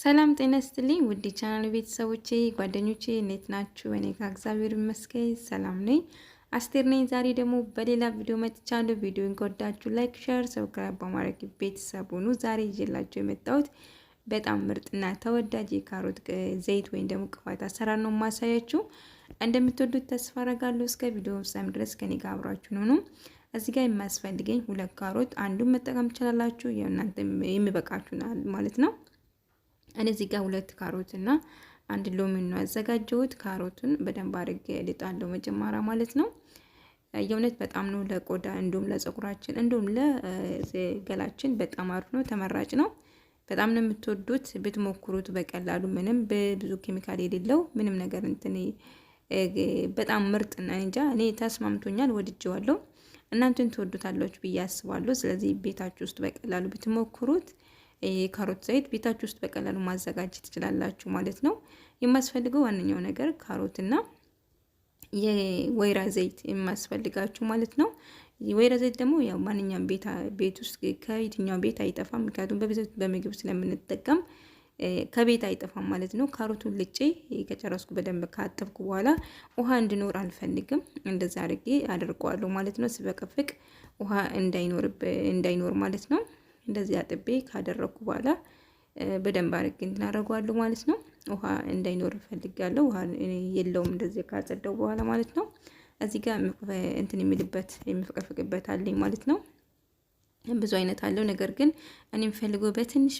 ሰላም ጤና ይስጥልኝ ውድ ቻናል ቤተሰቦቼ ጓደኞቼ እንዴት ናችሁ? እኔ ጋር እግዚአብሔር ይመስገን ሰላም ነኝ። አስቴር ነኝ። ዛሬ ደግሞ በሌላ ቪዲዮ መጥቻለሁ። ቪዲዮን ከወዳችሁ ላይክ፣ ሼር፣ ሰብስክራይብ በማድረግ ቤተሰብ ሁኑ። ዛሬ ይዤላችሁ የመጣሁት በጣም ምርጥና ተወዳጅ የካሮት ዘይት ወይም ደግሞ ቅባት አሰራር ነው ማሳያችሁ። እንደምትወዱት ተስፋ አደርጋለሁ። እስከ ቪዲዮ ፍጻሜ ድረስ ከኔ ጋር አብራችሁ ነው። እዚህ ጋር የሚያስፈልገኝ 2 ካሮት፣ አንዱን መጠቀም ትችላላችሁ፣ የእናንተ የሚበቃችሁናል ማለት ነው። እኔ እዚህ ጋር 2 ካሮት እና 1 ሎሚ ነው ያዘጋጀሁት። ካሮቱን በደንብ አድርጌ እልጣለሁ መጀመሪያ ማለት ነው። የእውነት በጣም ነው ለቆዳ እንዲሁም ለፀጉራችን እንዲሁም ለገላችን በጣም አሪፍ ነው፣ ተመራጭ ነው። በጣም ነው የምትወዱት ብትሞክሩት። በቀላሉ ምንም በብዙ ኬሚካል የሌለው ምንም ነገር በጣም ምርጥ እና እንጃ እኔ ተስማምቶኛል፣ ወድጄዋለሁ። እናንተን ትወዱታላችሁ ብዬ አስባለሁ። ስለዚህ ቤታችሁ ውስጥ በቀላሉ ብትሞክሩት የካሮት ዘይት ቤታችሁ ውስጥ በቀላሉ ማዘጋጀት ትችላላችሁ ማለት ነው። የሚያስፈልገው ዋነኛው ነገር ካሮትና የወይራ ዘይት የሚያስፈልጋችሁ ማለት ነው። የወይራ ዘይት ደግሞ ያው ማንኛውም ቤት ውስጥ ከየትኛው ቤት አይጠፋም፣ ምክንያቱም በብዛት በምግብ ስለምንጠቀም ከቤት አይጠፋም ማለት ነው። ካሮቱን ልጬ ከጨረስኩ በደንብ ካጠብኩ በኋላ ውሃ እንዲኖር አልፈልግም። እንደዛ አድርጌ አድርገዋለሁ ማለት ነው። ስበቀፍቅ ውሃ እንዳይኖር ማለት ነው። እንደዚህ አጥቤ ካደረኩ በኋላ በደንብ አድርጌ እናደርገዋለሁ ማለት ነው። ውሃ እንዳይኖር ፈልጋለሁ። ውሃ የለውም እንደዚህ ካጸዳው በኋላ ማለት ነው። እዚህ ጋር እንትን የሚልበት የሚፈቀፍቅበት አለኝ ማለት ነው። ብዙ አይነት አለው፣ ነገር ግን እኔ የምፈልገው በትንሽ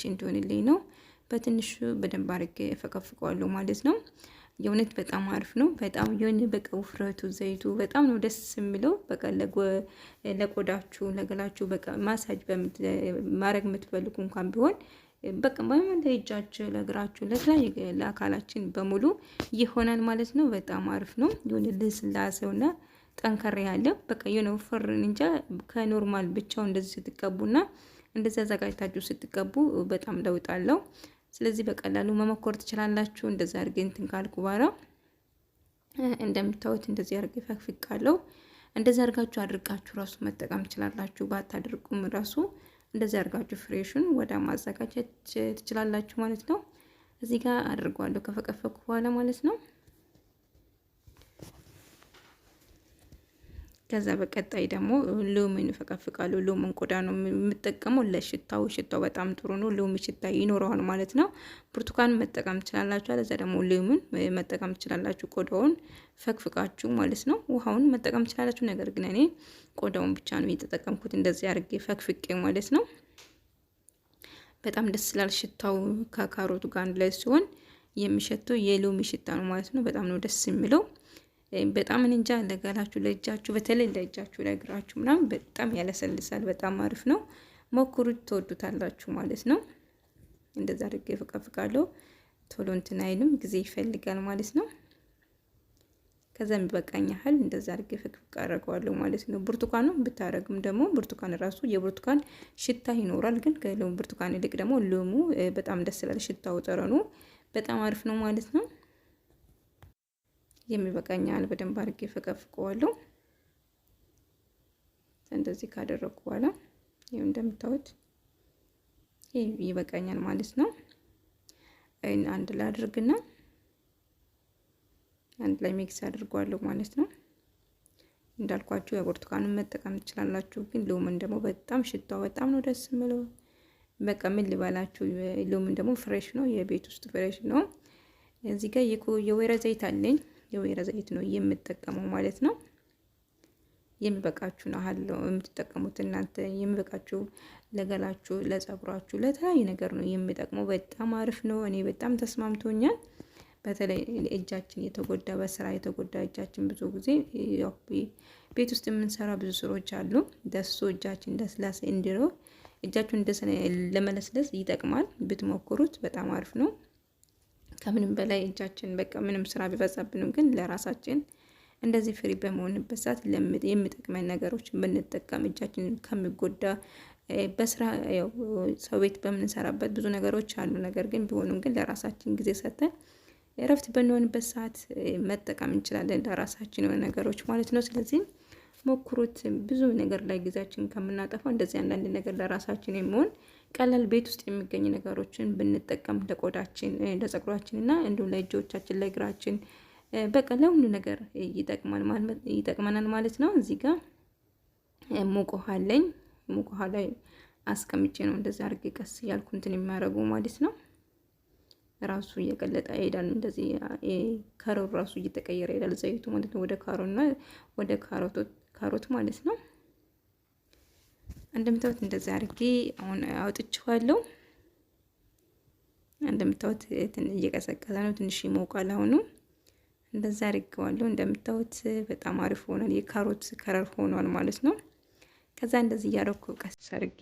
እንዲሆንልኝ ነው። በትንሹ በደንብ አድርጌ ፈቀፍቀዋለሁ ማለት ነው። የእውነት በጣም አሪፍ ነው። በጣም የሆነ በቃ ውፍረቱ ዘይቱ በጣም ነው ደስ የሚለው። በቃ ለቆዳችሁ ለገላችሁ በቃ ማሳጅ ማድረግ የምትፈልጉ እንኳን ቢሆን በቃ ለእጃችሁ ለእግራችሁ ለተለያየ ለአካላችን በሙሉ ይሆናል ማለት ነው። በጣም አሪፍ ነው። የሆነ ልስላሴውና ጠንከር ያለ በቃ የሆነ ወፍርን እንጃ ከኖርማል ብቻው እንደዚህ ስትቀቡና እንደዚህ አዘጋጅታችሁ ስትቀቡ በጣም ለውጥ አለው። ስለዚህ በቀላሉ መሞከር ትችላላችሁ። እንደዛ አድርጌ እንትን ካልኩ በኋላ እንደምታዩት እንደዚህ አድርጌ ፈክፍቃለሁ። እንደዛ አድርጋችሁ አድርቃችሁ ራሱ መጠቀም ትችላላችሁ። ባታድርቁም ራሱ እንደዚህ አድርጋችሁ ፍሬሹን ወደ ማዘጋጀት ትችላላችሁ ማለት ነው። እዚህ ጋር አድርጓለሁ ከፈቀፈኩ በኋላ ማለት ነው። ከዛ በቀጣይ ደግሞ ሎሚን ፈቀፍቃለሁ። ሎሚን ቆዳ ነው የምጠቀመው ለሽታው። ሽታው በጣም ጥሩ ነው። ሎሚ ሽታ ይኖረዋል ማለት ነው። ብርቱካን መጠቀም ትችላላችሁ። አለዛ ደግሞ ሎሚን መጠቀም ትችላላችሁ። ቆዳውን ፈቅፍቃችሁ ማለት ነው። ውሃውን መጠቀም ትችላላችሁ። ነገር ግን እኔ ቆዳውን ብቻ ነው የተጠቀምኩት እንደዚህ አድርጌ ፈቅፍቄ ማለት ነው። በጣም ደስ ይላል ሽታው ከካሮቱ ጋር ላይ ሲሆን የሚሸተው የሎሚ ሽታ ነው ማለት ነው። በጣም ነው ደስ የሚለው። በጣም እንጃ ለገላችሁ ለእጃችሁ በተለይ ለእጃችሁ ለእግራችሁ ምናምን በጣም ያለሰልሳል። በጣም አሪፍ ነው። ሞክሩት፣ ትወዱታላችሁ ማለት ነው። እንደዛ አድርጌ ፈቀፍቃለሁ። ቶሎ እንትን አይልም፣ ጊዜ ይፈልጋል ማለት ነው። ከዛ የሚበቃኝ ያህል እንደዛ አድርጌ ፈቅፍቅ አደርገዋለሁ ማለት ነው። ብርቱካኑ ብታረግም ደግሞ ብርቱካን ራሱ የብርቱካን ሽታ ይኖራል፣ ግን ከሎሚ ብርቱካን ይልቅ ደግሞ ሎሙ በጣም ደስ ይላል። ሽታው ጠረኑ በጣም አሪፍ ነው ማለት ነው። የሚበቃኛል በደንብ አድርጌ ፈቀፍቀዋለሁ። እንደዚህ ካደረኩ በኋላ ይሄ እንደምታዩት ይበቃኛል ማለት ነው። አንድ ላይ አድርግና አንድ ላይ ሚክስ አድርጓለሁ ማለት ነው። እንዳልኳችሁ የብርቱካኑን መጠቀም ትችላላችሁ፣ ግን ሎሚን ደግሞ በጣም ሽታው በጣም ነው ደስ የሚለው። በቃ ምን ልበላችሁ፣ ሎሚን ደግሞ ፍሬሽ ነው፣ የቤት ውስጥ ፍሬሽ ነው። እዚህ ጋር የወይራ ዘይት አለኝ። የወይራ ዘይት ነው የምጠቀመው ማለት ነው። የሚበቃችሁ ነው አለው የምትጠቀሙት እናንተ የሚበቃችሁ ለገላችሁ፣ ለፀጉራችሁ፣ ለተለያየ ነገር ነው የሚጠቅመው። በጣም አሪፍ ነው። እኔ በጣም ተስማምቶኛል። በተለይ እጃችን የተጎዳ በስራ የተጎዳ እጃችን ብዙ ጊዜ ያው ቤት ውስጥ የምንሰራ ብዙ ስራዎች አሉ። ደሱ እጃችን ለስላሳ እንዲለው እጃችሁን ለመለስለስ ይጠቅማል። ብትሞክሩት በጣም አሪፍ ነው። ከምንም በላይ እጃችን በቃ ምንም ስራ ቢበዛብንም ግን ለራሳችን እንደዚህ ፍሪ በመሆንበት ሰዓት የሚጠቅመን ነገሮች ብንጠቀም እጃችን ከሚጎዳ በስራ ያው ሰው ቤት በምንሰራበት ብዙ ነገሮች አሉ። ነገር ግን ቢሆንም ግን ለራሳችን ጊዜ ሰጥተን እረፍት በንሆንበት ሰዓት መጠቀም እንችላለን ለራሳችን የሆነ ነገሮች ማለት ነው። ስለዚህ ሞክሩት። ብዙ ነገር ላይ ጊዜያችን ከምናጠፋ እንደዚህ አንዳንድ ነገር ለራሳችን የሚሆን ቀላል ቤት ውስጥ የሚገኝ ነገሮችን ብንጠቀም ለቆዳችን፣ ለፀጉራችን እና እንዲሁም ለእጆቻችን፣ ለእግራችን በቃ ለሁሉ ነገር ይጠቅመናል ማለት ነው። እዚህ ጋር ሙቅ ውሃ አለኝ። ሙቅ ውሃ ላይ አስቀምጬ ነው እንደዚህ አድርጌ ቀስ እያልኩ እንትን የሚያደርገው ማለት ነው። ራሱ እየቀለጠ ይሄዳል። እንደዚህ ከለሩ ራሱ እየተቀየረ ይሄዳል ዘይቱ ማለት ነው፣ ወደ ካሮና ወደ ካሮት ማለት ነው። እንደምታዩት እንደዚህ አድርጌ አሁን አውጥቼዋለሁ። እንደምታዩት እየቀዘቀዘ ነው፣ ትንሽ ይሞቃል። አሁኑ እንደዛ አድርጌዋለሁ። እንደምታዩት በጣም አሪፍ ሆኗል። የካሮት ከለር ሆኗል ማለት ነው። ከዛ እንደዚህ እያደረኩ ቀስ አድርጌ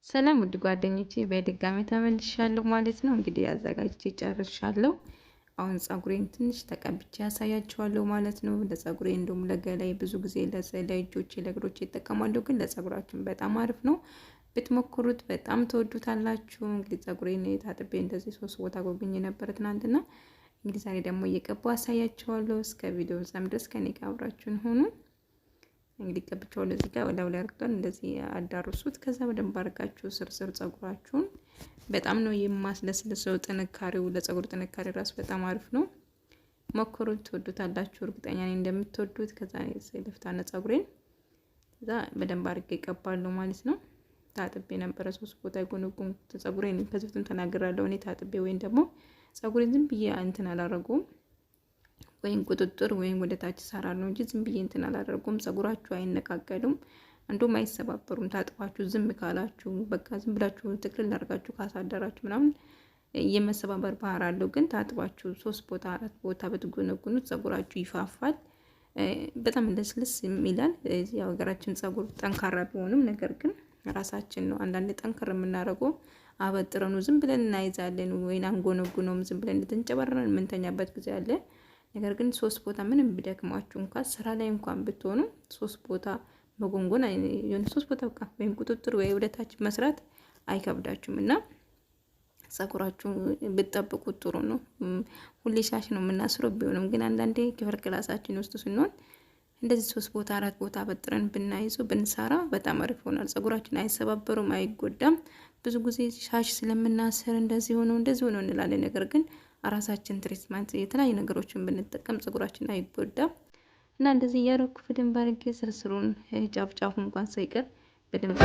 ሰላም ውድ ጓደኞቼ በድጋሚ ተመልሻለሁ ማለት ነው። እንግዲህ አዘጋጅቼ ጨርሻለሁ። አሁን ፀጉሬን ትንሽ ተቀብቼ ያሳያችኋለሁ ማለት ነው። ለፀጉሬ እንደውም ለገላይ ብዙ ጊዜ ለእጆቼ ለእግሮቼ ይጠቀማለሁ፣ ግን ለፀጉራችን በጣም አሪፍ ነው። ብትሞክሩት በጣም ተወዱታላችሁ። እንግዲህ ፀጉሬን ታጥቤ እንደዚህ 3 ቦታ ጎብኝ ነበር ትናንትና። እንግዲህ ዛሬ ደግሞ እየቀባው አሳያችኋለሁ። እስከ ቪዲዮ ፍጻሜ ድረስ ከኔ ጋር አብራችሁን ሆኑ። እንግዲህ ቀብቻለሁ። እዚህ ጋር ወላው ላይ አድርገን እንደዚህ አዳርሱት። ከዛ በደንብ አድርጋችሁ ስርስር ፀጉራችሁን በጣም ነው የማስለስልሰው። ጥንካሬው ለፀጉር ጥንካሬ ራሱ በጣም አሪፍ ነው። ሞክሩት፣ ትወዱታላችሁ። እርግጠኛ ነኝ እንደምትወዱት። ከዛ ልፍታነ ፀጉሬን ከዛ በደንብ አድርጌ እቀባለሁ ማለት ነው። ታጥቤ ነበረ 3 ቦታ የጎነጎንኩት ፀጉሬን ከዚህ በፊትም ተናግራለሁ። እኔ ታጥቤ ወይም ደግሞ ፀጉሬን ዝም ብዬ እንትን አላረጉም ወይም ቁጥጥር ወይም ወደ ታች ሰራለሁ እንጂ ዝም ብዬ እንትን አላደርጉም። ፀጉራችሁ አይነቃቀሉም፣ እንዲሁም አይሰባበሩም። ታጥባችሁ ዝም ካላችሁ በቃ ዝም ብላችሁ ትክክል አድርጋችሁ ካሳደራችሁ ምናምን የመሰባበር ባህር አለው። ግን ታጥባችሁ 3 ቦታ 4 ቦታ ብትጎነጉኑት ፀጉራችሁ ይፋፋል፣ በጣም ለስልስ ይላል። ያው ሀገራችን ፀጉር ጠንካራ ቢሆንም ነገር ግን ራሳችን ነው አንዳንዴ ጠንከር የምናደርገው። አበጥረኑ ዝም ብለን እናይዛለን ወይን አንጎነጉነውም ዝም ብለን እንተንጨበረን የምንተኛበት ጊዜ አለ። ነገር ግን 3 ቦታ ምንም ቢደክማችሁ እንኳን ስራ ላይ እንኳን ብትሆኑ 3 ቦታ መጎንጎን የሆነ 3 ቦታ በቃ ወይም ቁጥጥር ወይ ወደታች መስራት አይከብዳችሁም እና ፀጉራችሁ ብትጠብቁት ጥሩ ነው። ሁሌ ሻሽ ነው የምናስረው ቢሆንም ግን አንዳንዴ ክፍል ክላሳችን ውስጥ ስንሆን እንደዚህ 3 ቦታ 4 ቦታ በጥረን ብናይዘው ብንሰራ በጣም አሪፍ ይሆናል። ፀጉራችን አይሰባበሩም፣ አይጎዳም። ብዙ ጊዜ ሻሽ ስለምናስር እንደዚህ ሆኖ እንላለን። ነገር ግን ራሳችን ትሪትመንት የተለያዩ ነገሮችን ብንጠቀም ፀጉራችን አይጎዳም እና እንደዚህ እያደረኩ በደንብ አድርጌ ስርስሩን ጫፍ እንኳን ሳይቀር በደንብ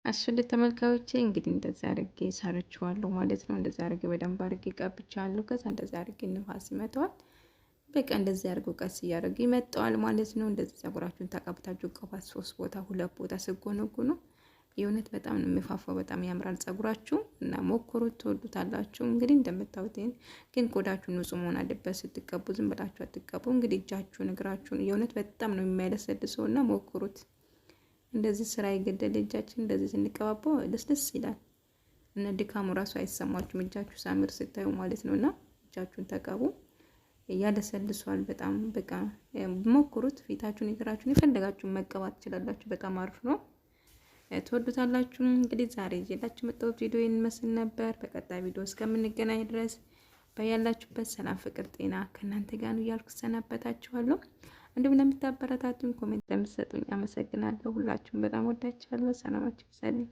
እሱን ተመልካዮቼ እንግዲህ እንደዛ አድርጌ ሰርቼዋለሁ ማለት ነው። እንደዛ አድርጌ በደንብ አድርጌ ቀብቻለሁ። ከዛ እንደዛ አድርጌ ንፋስ ይመጣዋል። በቃ እንደዚህ አድርገው ቀስ እያደረጉ ይመጣዋል ማለት ነው። እንደዚህ ፀጉራችሁን ተቀብታችሁ ቅባት 3 ቦታ 2 ቦታ ስጎነጉኑ የእውነት በጣም ነው የሚፋፋው። በጣም ያምራል ፀጉራችሁ እና ሞክሩት፣ ትወዱታላችሁ። እንግዲህ እንደምታዩት ግን ቆዳችሁ ንጹህ መሆን አለበት ስትቀቡ፣ ዝም ብላችሁ አትቀቡ። እንግዲህ እጃችሁን፣ እግራችሁን የእውነት በጣም ነው የሚያለሰልሰው እና ሞክሩት። እንደዚህ ስራ የገደለ እጃችን እንደዚህ ስንቀባባው ደስ ይላል እና ድካሙ ራሱ አይሰማችሁም እጃችሁ ሳምር ስታዩ ማለት ነውና እጃችሁን ተቀቡ። ያለሰልሷል በጣም በቃ ሞክሩት። ፊታችሁን እግራችሁን የፈለጋችሁን መቀባት ትችላላችሁ። በጣም አሪፍ ነው። ትወዱታላችሁ። እንግዲህ ዛሬ ይዤላችሁ መጣሁት ቪዲዮ ይመስል ነበር። በቀጣይ ቪዲዮ እስከምንገናኝ ድረስ በያላችሁበት ሰላም፣ ፍቅር፣ ጤና ከእናንተ ጋር ነው እያልኩ ሰናበታችኋለሁ። እንዲሁም ለምታበረታቱኝ ኮሜንት ለምትሰጡኝ አመሰግናለሁ። ሁላችሁም በጣም ወዳችኋለሁ። ሰላማችሁ ይብዛልኝ።